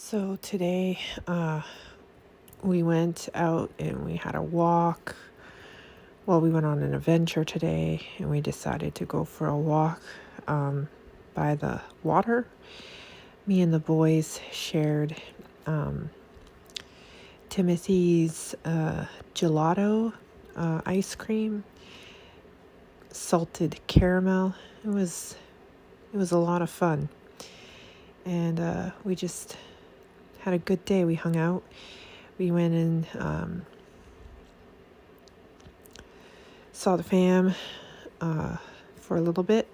So today, we went out and we had a walk. Well, we went on an adventure today and we decided to go for a walk by the water. Me and the boys shared Timothy's gelato ice cream, salted caramel. It was a lot of fun, and we just had a good day. We hung out. We went and saw the fam for a little bit,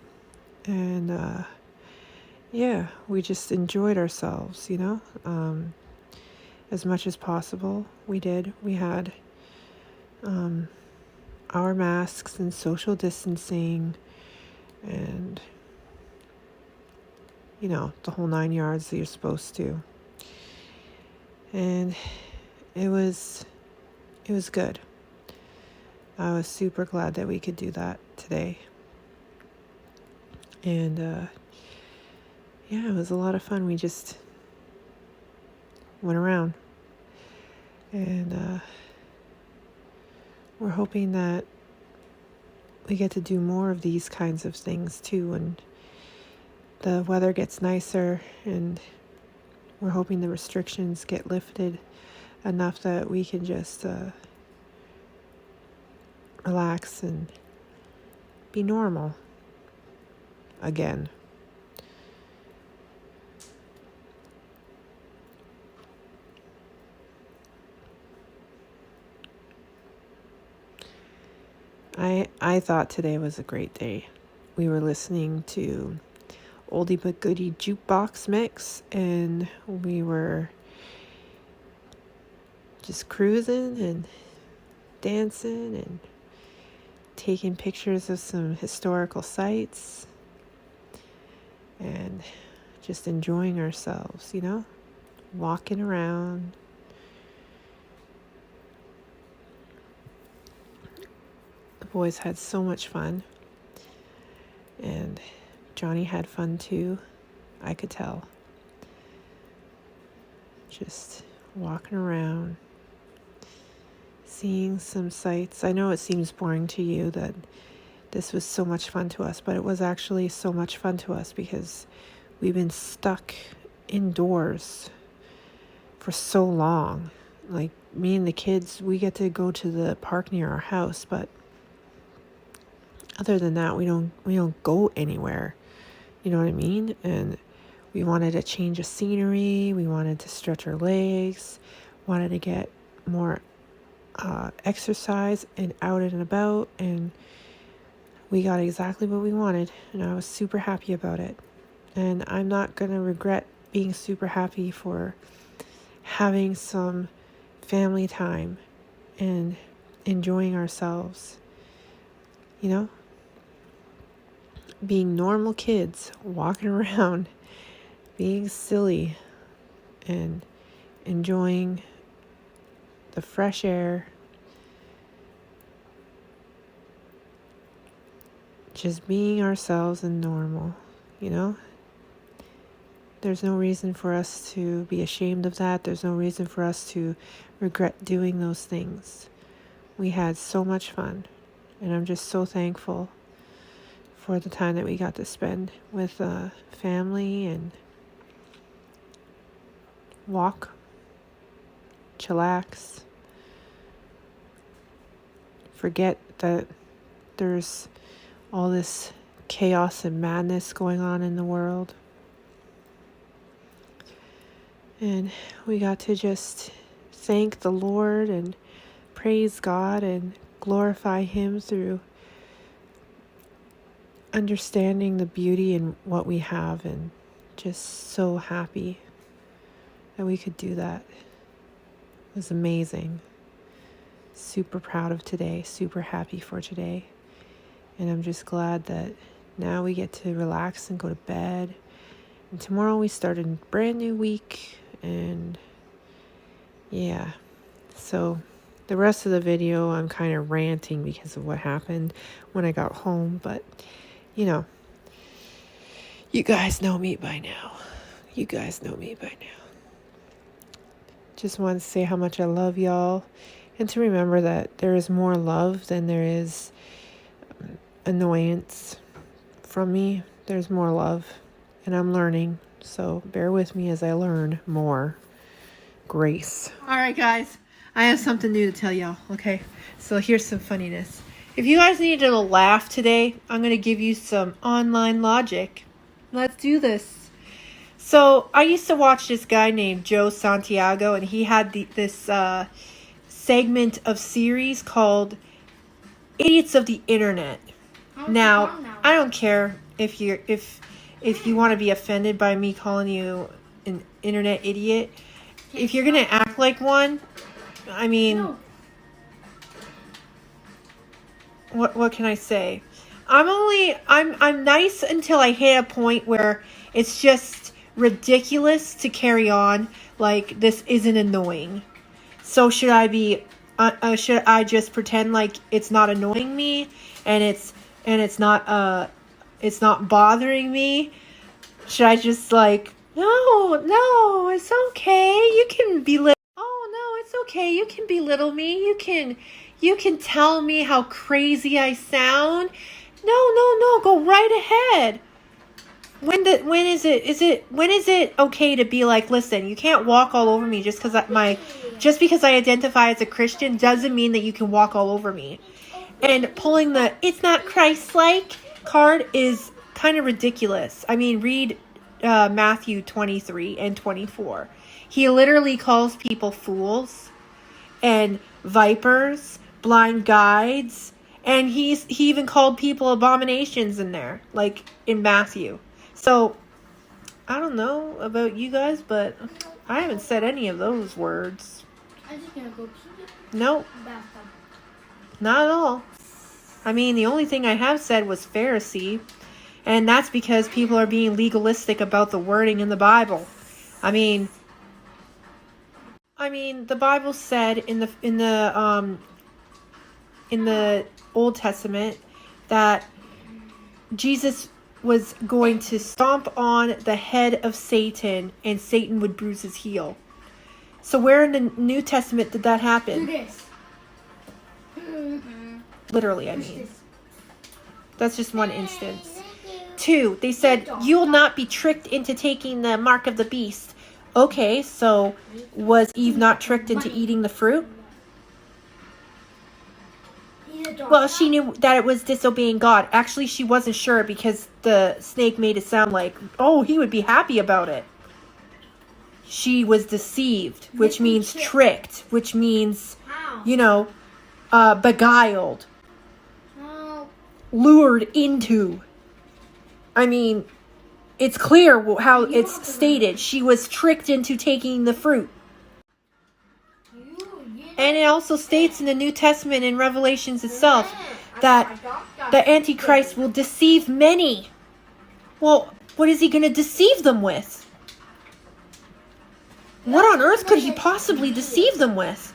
and yeah, we just enjoyed ourselves, as much as possible. We did. We had our masks and social distancing and, the whole 9 yards that you're supposed to. And it was good. I was super glad that we could do that today. And yeah, it was a lot of fun. We just went around. And we're hoping that we get to do more of these kinds of things too when the weather gets nicer, and we're hoping the restrictions get lifted enough that we can just relax and be normal again. I thought today was a great day. We were listening to oldie but goodie jukebox mix, and we were just cruising and dancing and taking pictures of some historical sites and just enjoying ourselves, walking around. The boys had so much fun, and Johnny had fun too. I could tell. Just walking around, seeing some sights. I know it seems boring to you that this was so much fun to us, but it was actually so much fun to us because we've been stuck indoors for so long. Like, me and the kids, we get to go to the park near our house, but other than that, we don't go anywhere. You know what I mean? And we wanted a change of scenery. We wanted to stretch our legs, wanted to get more exercise and out and about, and we got exactly what we wanted, and I was super happy about it. And I'm not going to regret being super happy for having some family time and enjoying ourselves, being normal kids, walking around, being silly, and enjoying the fresh air, just being ourselves and normal, There's no reason for us to be ashamed of that. There's no reason for us to regret doing those things. We had so much fun, and I'm just so thankful for the time that we got to spend with family and walk, chillax, forget that there's all this chaos and madness going on in the world. And we got to just thank the Lord and praise God and glorify Him through understanding the beauty in what we have, and just so happy that we could do that. It was amazing. Super proud of today, super happy for today. And I'm just glad that now we get to relax and go to bed. And tomorrow we start a brand new week. And yeah, so the rest of the video I'm kind of ranting because of what happened when I got home. But, you guys know me by now. just want to say how much I love y'all, and to remember that there is more love than there is annoyance from me. There's more love, and I'm learning. So bear with me as I learn more grace. All right, guys, I have something new to tell y'all. Okay, so here's some funniness. If you guys need a laugh today, I'm going to give you some online logic. Let's do this. So I used to watch this guy named Joe Santiago, and he had this segment of series called Idiots of the Internet. Now, I don't care if you want to be offended by me calling you an internet idiot. If you're going to act like one, I mean... No. What can I say? I'm nice until I hit a point where it's just ridiculous to carry on like this isn't annoying. So should I just pretend like it's not annoying me and it's not bothering me? Should I just like, no, it's okay. You can belittle. Oh no, it's okay. You can belittle me. You can tell me how crazy I sound. No, go right ahead. When is it okay to be like, listen, you can't walk all over me just because I identify as a Christian doesn't mean that you can walk all over me. And pulling the "it's not Christ-like" card is kind of ridiculous. I mean, read Matthew 23 and 24. He literally calls people fools and vipers, blind guides, and he even called people abominations in there, like in Matthew. So I don't know about you guys, but I haven't said any of those words. I'm just gonna go pee. Nope. Not at all. I mean, the only thing I have said was Pharisee, and that's because people are being legalistic about the wording in the Bible. I mean, the Bible said in the Old Testament that Jesus was going to stomp on the head of Satan and Satan would bruise his heel. So where in the New Testament did that happen? Do this. Literally, I mean. That's just one instance. 2, they said, you will not be tricked into taking the mark of the beast. Okay, so was Eve not tricked into eating the fruit? Well, she knew that it was disobeying God. Actually, she wasn't sure because the snake made it sound like, oh, he would be happy about it. She was deceived, which means tricked, which means, beguiled, lured into. I mean, it's clear how it's stated. She was tricked into taking the fruit. And it also states in the New Testament in Revelations itself that the Antichrist will deceive many. Well, what is he going to deceive them with? What on earth could he possibly deceive them with?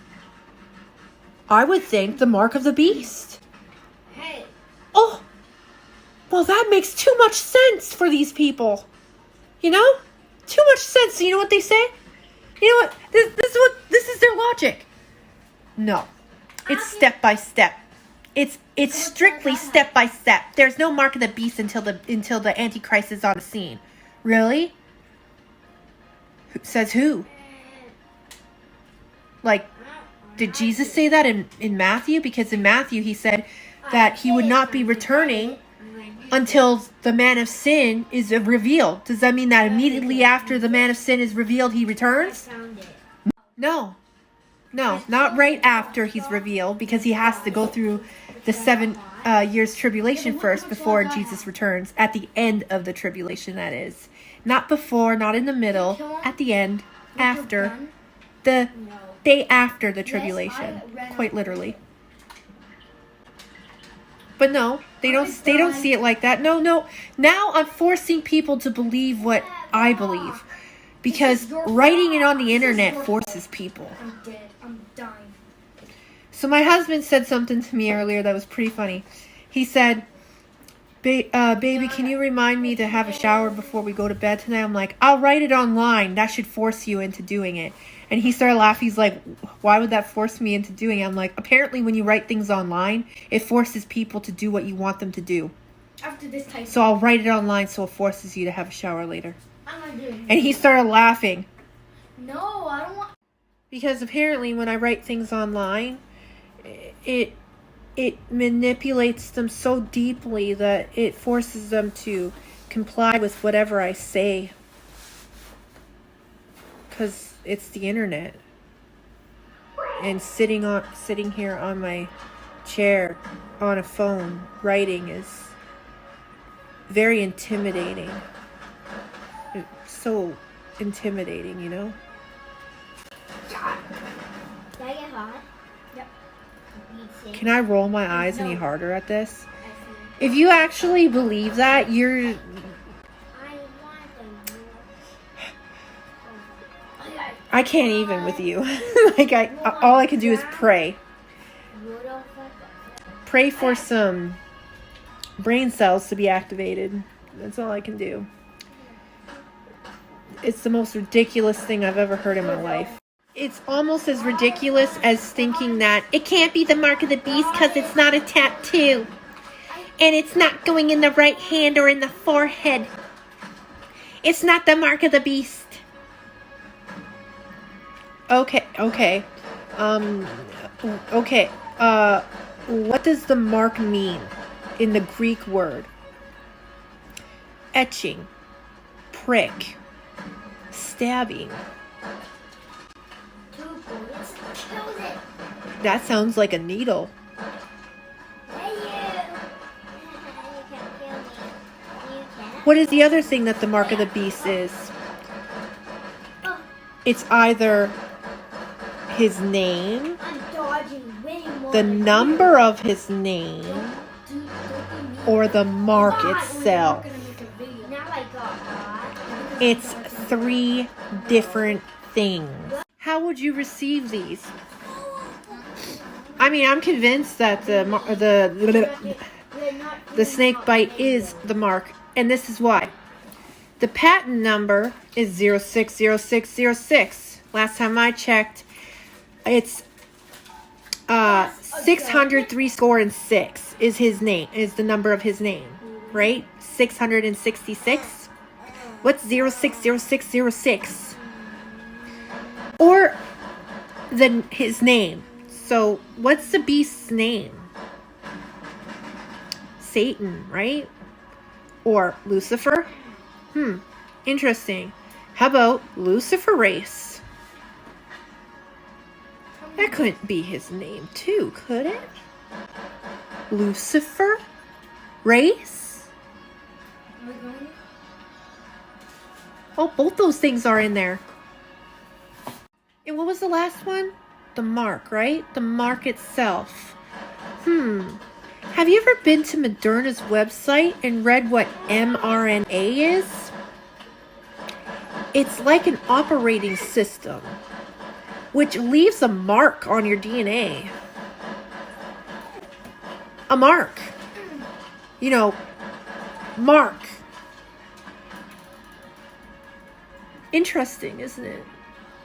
I would think the mark of the beast. Oh, well, that makes too much sense for these people. You know? Too much sense. You know what they say? You know what? This is their logic. No. It's step by step. It's strictly step by step. There's no mark of the beast until the Antichrist is on the scene. Really? Says who? Like, did Jesus say that in Matthew? Because in Matthew he said that he would not be returning until the man of sin is revealed. Does that mean that immediately after the man of sin is revealed, he returns? No, not right after he's revealed, because he has to go through the 7 years tribulation first before Jesus returns. At the end of the tribulation, that is. Not before, not in the middle, at the end, after, the day after the tribulation, quite literally. But no, they don't see it like that. No. Now I'm forcing people to believe what I believe. Because writing it on the internet forces people. I'm dead. I'm dying. So my husband said something to me earlier that was pretty funny. He said, baby, can you remind me to have a shower before we go to bed tonight? I'm like, I'll write it online. That should force you into doing it. And he started laughing. He's like, why would that force me into doing it? I'm like, apparently when you write things online, it forces people to do what you want them to do. After this type. So I'll write it online so it forces you to have a shower later. I'm not doing it. And he started laughing. No, I don't want. Because apparently when I write things online, it manipulates them so deeply that it forces them to comply with whatever I say. Because it's the internet. And sitting here on my chair on a phone writing is very intimidating. It's so intimidating, you know? Did I get hot? Yep. Can I roll my eyes any harder at this? I see. If you actually believe that, you're... I want them. I can't even with you. All I can do is pray. Pray for some brain cells to be activated. That's all I can do. It's the most ridiculous thing I've ever heard in my life. It's almost as ridiculous as thinking that it can't be the mark of the beast because it's not a tattoo. And it's not going in the right hand or in the forehead. It's not the mark of the beast. Okay. Okay. What does the mark mean in the Greek word? Etching, prick, stabbing. That sounds like a needle. What is the other thing that the mark of the beast is? It's either his name, the number of his name, or the mark itself. It's 3 different things. How would you receive these? I mean, I'm convinced that the snake bite is the mark, and this is why. The patent number is 060606. Last time I checked, it's 603 score and 6 is his name, is the number of his name, right? 666. What's 060606? Or his name. So what's the beast's name? Satan, right? Or Lucifer? Interesting. How about Lucifer Race? That couldn't be his name too, could it? Lucifer Race? Oh, both those things are in there. And what was the last one? The mark, right? The mark itself. Have you ever been to Moderna's website and read what mRNA is? It's like an operating system, which leaves a mark on your DNA. A mark. You know, mark. Interesting, isn't it?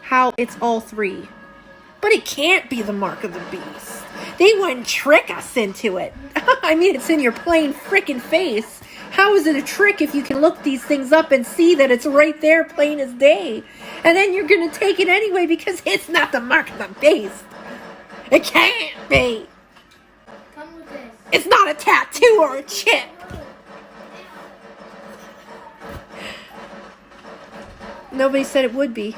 How it's all 3. But it can't be the mark of the beast. They wouldn't trick us into it. I mean, it's in your plain frickin' face. How is it a trick if you can look these things up and see that it's right there, plain as day? And then you're going to take it anyway because it's not the mark of the beast. It can't be. Come with this. It's not a tattoo or a chip. Nobody said it would be.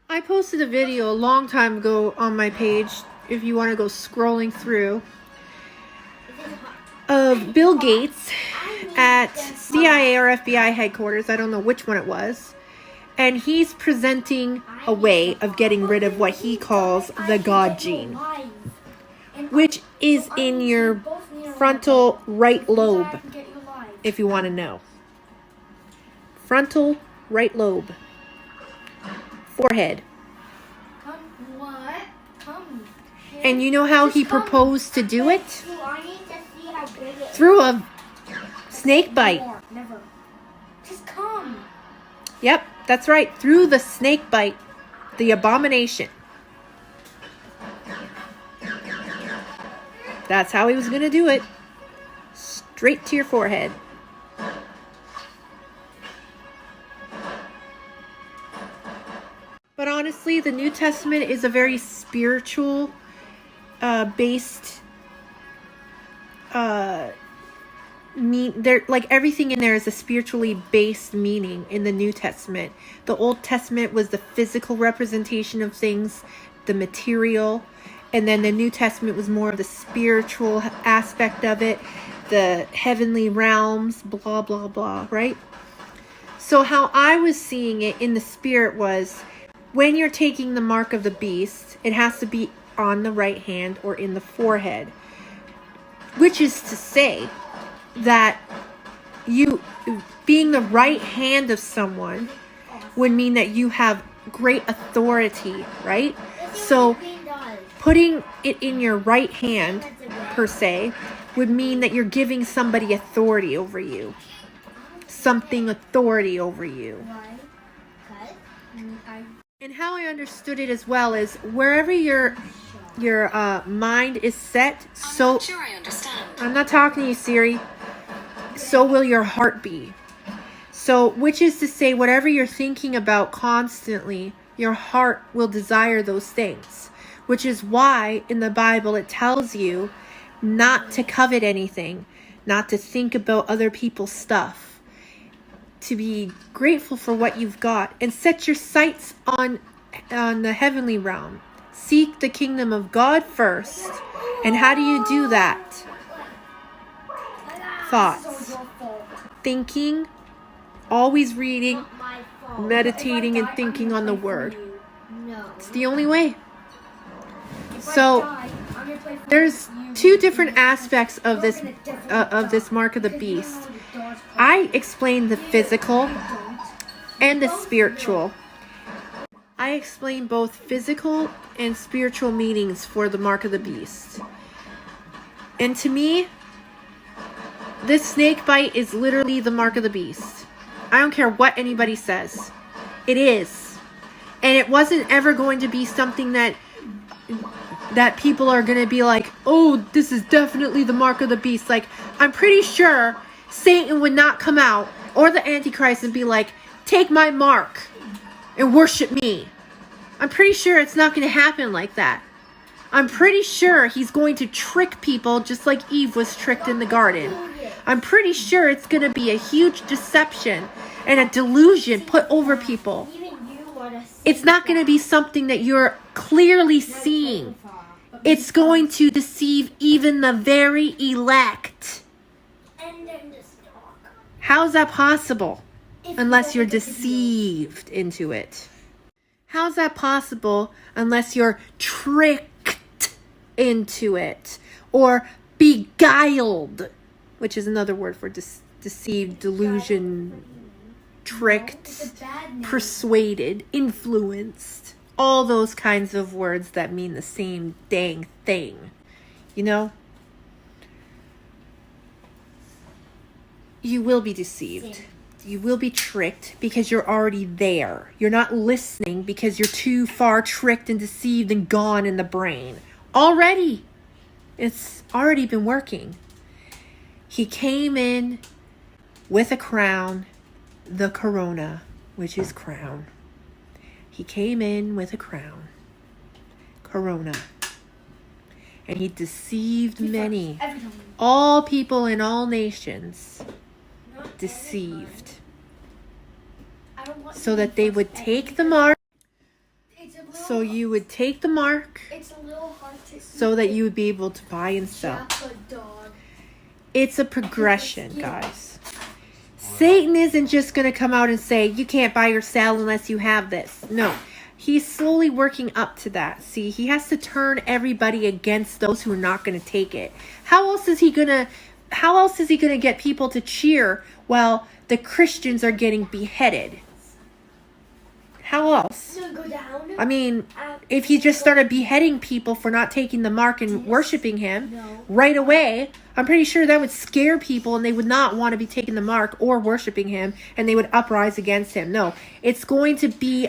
I posted a video a long time ago on my page, if you want to go scrolling through, of Bill Gates at CIA or FBI headquarters. I don't know which one it was. And he's presenting a way of getting rid of what he calls the God gene, which is in your frontal right lobe, if you want to know. Frontal right lobe. Forehead. And you know how he proposed to do it? Through a snake bite. More. Never. Just come. Yep, that's right. Through the snake bite, the abomination. That's how he was going to do it. Straight to your forehead. But honestly, the New Testament is a very spiritual based like everything in there is a spiritually based meaning in the New Testament. The Old Testament was the physical representation of things, the material, and then the New Testament was more of the spiritual aspect of it, the heavenly realms, blah blah blah, right? So how I was seeing it in the spirit was, when you're taking the mark of the beast, it has to be on the right hand or in the forehead, which is to say that you being the right hand of someone would mean that you have great authority, right? So putting it in your right hand, per se, would mean that you're giving somebody authority over you. Something authority over you. And how I understood it as well is, wherever your mind is set, so... I'm sure I understand. I'm not talking to you, Siri. So will your heart be. So, which is to say, whatever you're thinking about constantly, your heart will desire those things. Which is why in the Bible it tells you not to covet anything, not to think about other people's stuff, to be grateful for what you've got, and set your sights on the heavenly realm. Seek the kingdom of God first. And how do you do that? Thoughts, thinking, always reading, meditating, and thinking on the word. It's the only way. So there's two different aspects of this mark of the beast. I explained the physical and the spiritual. I explained both physical and spiritual meanings for the mark of the beast. And to me, this snake bite is literally the mark of the beast. I don't care what anybody says. It is. And it wasn't ever going to be something that people are going to be like, oh, this is definitely the mark of the beast. Like, I'm pretty sure Satan would not come out, or the Antichrist, and be like, take my mark and worship me. I'm pretty sure it's not going to happen like that. I'm pretty sure he's going to trick people just like Eve was tricked in the garden. I'm pretty sure it's going to be a huge deception and a delusion put over people. It's not going to be something that you're clearly seeing. It's going to deceive even the very elect. How is that possible? Unless you're deceived into it. How's that possible unless you're tricked into it? Or beguiled, which is another word for deceived, delusion, tricked, persuaded, influenced. All those kinds of words that mean the same dang thing. You know? You will be deceived. You will be tricked because you're already there. You're not listening because you're too far tricked and deceived and gone in the brain. Already. It's already been working. He came in with a crown, the corona, which is crown. He came in with a crown, corona. And he deceived many. All people in all nations. Deceived, so that they would take the mark. So you would take the mark, so that you would be able to buy and sell. It's a progression, guys. Satan isn't just going to come out and say, you can't buy or sell unless you have this. No, he's slowly working up to that. See, he has to turn everybody against those who are not going to take it. How else is he going to get people to cheer while the Christians are getting beheaded? How else? So go down. I mean, if he just started beheading people for not taking the mark and worshiping him right away, I'm pretty sure that would scare people and they would not want to be taking the mark or worshiping him, and they would uprise against him. No, it's going to be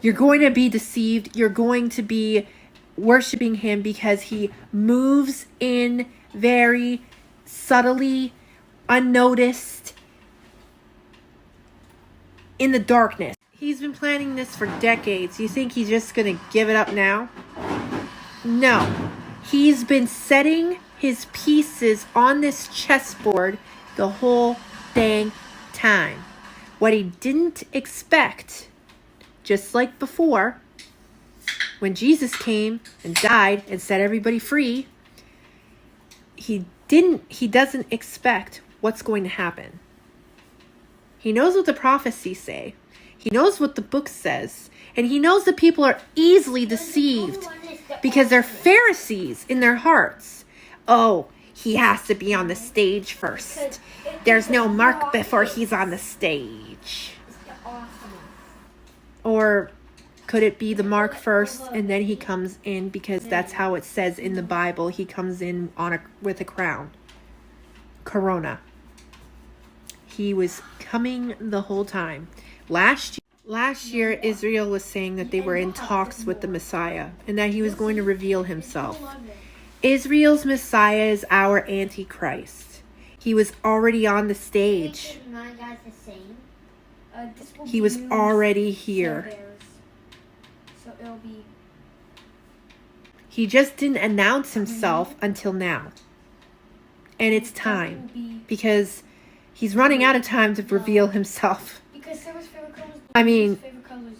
you're going to be deceived. You're going to be worshiping him because he moves in very subtly, unnoticed, in the darkness. He's been planning this for decades. You think he's just going to give it up now? No. He's been setting his pieces on this chessboard the whole dang time. What he didn't expect, just like before, when Jesus came and died and set everybody free, he doesn't expect what's going to happen. He knows what the prophecies say. He knows what the book says. And he knows that people are easily deceived because they're Pharisees in their hearts. Oh, he has to be on the stage first. There's no mark before he's on the stage. Or could it be the mark first and then he comes in, because that's how it says in the Bible. He comes in with a crown. Corona. He was coming the whole time. Last year, Israel was saying that they were in talks with the Messiah and that he was going to reveal himself. Israel's Messiah is our Antichrist. He was already on the stage. He was already here. He just didn't announce himself until now. And it's time, because he's running out of time to reveal himself. I mean,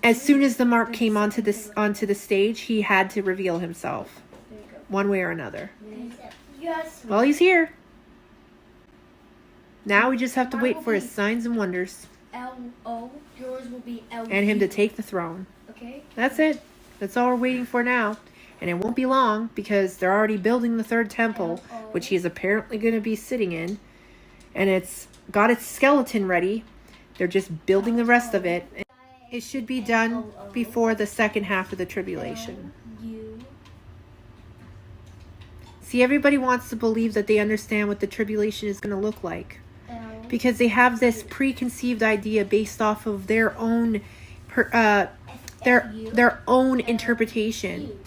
as soon as the mark came onto the stage, he had to reveal himself, one way or another. Well, he's here. Now we just have to wait for his signs and wonders. L-O. Yours will be L-O. And him to take the throne. Okay. That's it. That's all we're waiting for now. And it won't be long, because they're already building the third temple, which he's apparently going to be sitting in. And it's got its skeleton ready. They're just building the rest of it. It should be done before the second half of the tribulation. See, everybody wants to believe that they understand what the tribulation is going to look like, because they have this preconceived idea based off of their own interpretation.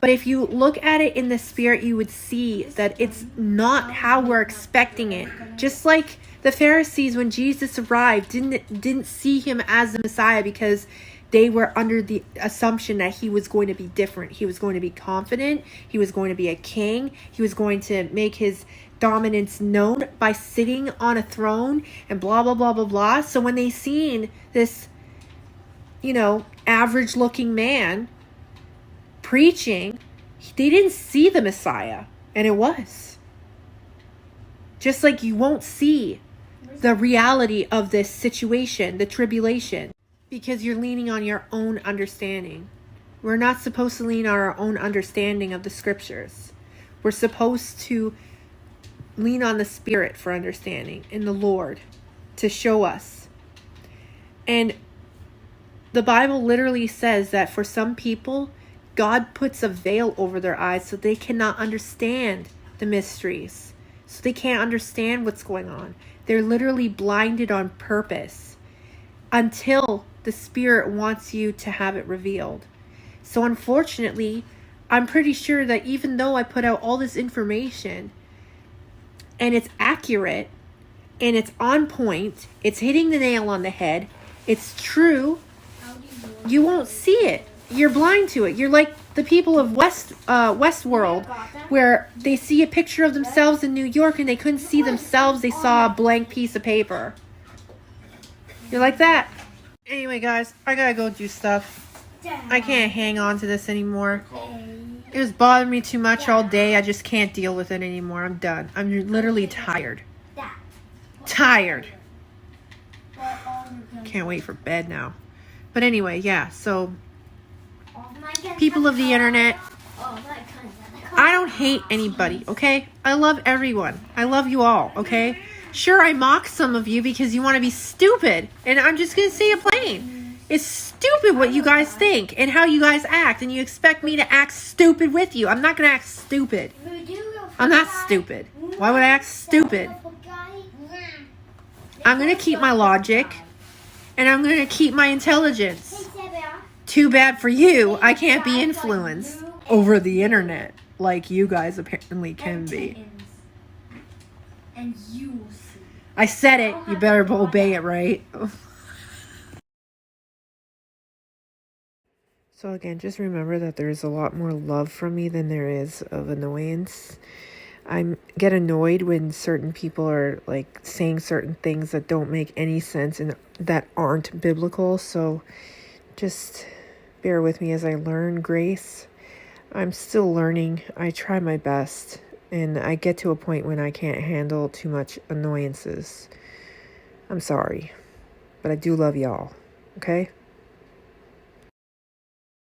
But if you look at it in the spirit, you would see that it's not how we're expecting it. Just like the Pharisees, when Jesus arrived, didn't see him as the Messiah, because they were under the assumption that he was going to be different. He was going to be confident. He was going to be a king. He was going to make his dominance known by sitting on a throne and blah, blah, blah, blah, blah. So when they seen this, average looking man preaching, they didn't see the Messiah. And it was. Just like you won't see the reality of this situation, the tribulation, because you're leaning on your own understanding. We're not supposed to lean on our own understanding of the scriptures. We're supposed to lean on the Spirit for understanding, in the Lord, to show us. And the Bible literally says that for some people, God puts a veil over their eyes so they cannot understand the mysteries. So they can't understand what's going on. They're literally blinded on purpose until the Spirit wants you to have it revealed. So unfortunately, I'm pretty sure that even though I put out all this information and it's accurate and it's on point, it's hitting the nail on the head, it's true, you won't see it. You're blind to it. You're like the people of Westworld, where they see a picture of themselves in New York and they couldn't see themselves. They saw a blank piece of paper. You're like that. Anyway, guys, I gotta go do stuff. I can't hang on to this anymore. It was bothering me too much all day. I just can't deal with it anymore. I'm done. I'm literally tired. Tired. Can't wait for bed now. But anyway, yeah, so people of the internet, I don't hate anybody, okay? I love everyone. I love you all, okay? Sure, I mock some of you because you want to be stupid. And I'm just going to say it plain. It's stupid what you guys think and how you guys act. And you expect me to act stupid with you. I'm not going to act stupid. I'm not stupid. Why would I act stupid? I'm going to keep my logic. And I'm going to keep my intelligence. Too bad for you, I can't be influenced over the internet like you guys apparently can be. And you will see. I said it. You better obey it, right? So again, just remember that there's a lot more love from me than there is of annoyance. I get annoyed when certain people are like saying certain things that don't make any sense and that aren't biblical. So just bear with me as I learn grace. I'm still learning. I try my best. And I get to a point when I can't handle too much annoyances. I'm sorry. But I do love y'all. Okay?